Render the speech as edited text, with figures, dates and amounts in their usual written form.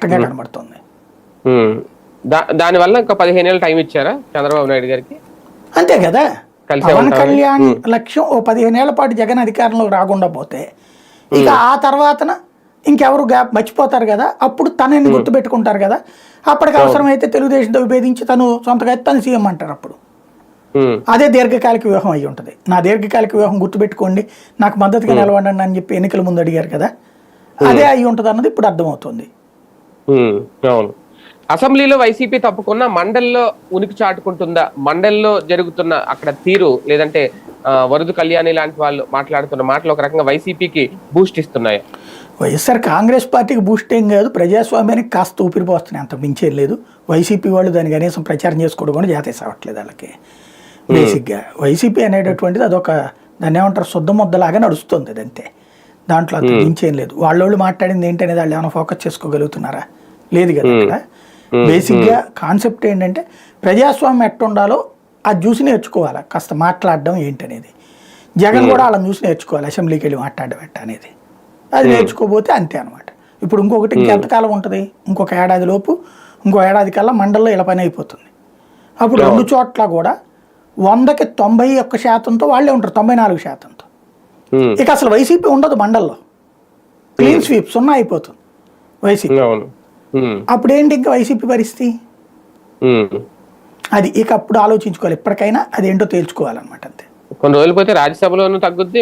స్పష్టంగా కనబడుతుంది. దానివల్ల ఇంకా 15 ఏళ్ళు టైం ఇచ్చారా చంద్రబాబు నాయుడు గారికి? అంతే కదా. పవన్ కళ్యాణ్ లక్ష్యం ఓ 15 ఏళ్ల పాటు జగన్ అధికారంలోకి రాకుండా పోతే ఇక ఆ తర్వాతన ఇంకెవరు గ్యాప్ మర్చిపోతారు కదా, అప్పుడు తనని గుర్తుపెట్టుకుంటారు కదా, అప్పటికి అవసరమైతే తెలుగుదేశంతో విభేదించి తను సొంతగా తను సీఎం అంటారు. అప్పుడు అదే దీర్ఘకాలిక వ్యూహం అయి ఉంటుంది. నా దీర్ఘకాలిక వ్యూహం గుర్తుపెట్టుకోండి, నాకు మద్దతుగా నిలవండి అని చెప్పి ఎన్నికల ముందు అడిగారు కదా, అదే అయి ఉంటుంది అన్నది ఇప్పుడు అర్థమవుతుంది. అవును. అసెంబ్లీలో వైసీపీ తప్పుకున్న మండలిలో ఉనికి చాటుకుంటుందా? మండలిలో జరుగుతున్న అక్కడ తీరు, లేదంటే వరదు కళ్యాణి లాంటి వాళ్ళు మాట్లాడుతున్న మాటలు ఒక రకంగా వైసీపీకి బూస్ట్ ఇస్తున్నాయా? వైఎస్ఆర్ కాంగ్రెస్ పార్టీకి బూస్ట్ ఏం కాదు, ప్రజాస్వామ్యానికి కాస్త ఊపిరిపోస్తున్నాయి, అంత మించేది లేదు. వైసీపీ వాళ్ళు దాన్ని కనీసం ప్రచారం చేసుకోవడం కూడా జాతీయ అవ్వట్లేదు వాళ్ళకి. బేసిక్గా వైసీపీ అనేటటువంటిది అదొక దాన్ని ఏమంటారు శుద్ధ ముద్దలాగా నడుస్తుంది, అది అంతే. దాంట్లో అంత మించేం లేదు. వాళ్ళు మాట్లాడింది ఏంటనేది వాళ్ళు ఏమైనా ఫోకస్ చేసుకోగలుగుతున్నారా? లేదు కదా. ఇక్కడ బేసిక్గా కాన్సెప్ట్ ఏంటంటే ప్రజాస్వామ్యం ఎట్టుండాలో అది చూసి నేర్చుకోవాలి, కాస్త మాట్లాడడం ఏంటనేది. జగన్ కూడా వాళ్ళని చూసి నేర్చుకోవాలి, అసెంబ్లీకి వెళ్ళి మాట్లాడడం ఎట్ట అనేది. అది నేర్చుకోపోతే అంతే అనమాట. ఇప్పుడు ఇంకొకటి ఇంకెంతకాలం ఉంటుంది, ఇంకొక ఏడాది లోపు, ఇంకో ఏడాది కల్లా మండలిలో ఇలా పని అయిపోతుంది. అప్పుడు రెండు చోట్ల కూడా 100కి 91% వాళ్ళే ఉంటారు, 94%. ఇక అసలు వైసీపీ ఉండదు మండల్లో, క్లీన్ స్వీప్ 0 అయిపోతుంది వైసీపీ. అప్పుడు ఏంటి ఇంకా వైసీపీ పరిస్థితి అది. ఇక అప్పుడు ఆలోచించుకోవాలి, ఎప్పటికైనా అదేంటో తేల్చుకోవాలన్నమాట అంతే. కొన్ని రోజులు పోతే రాజ్యసభలోనూ తగ్గుద్ది.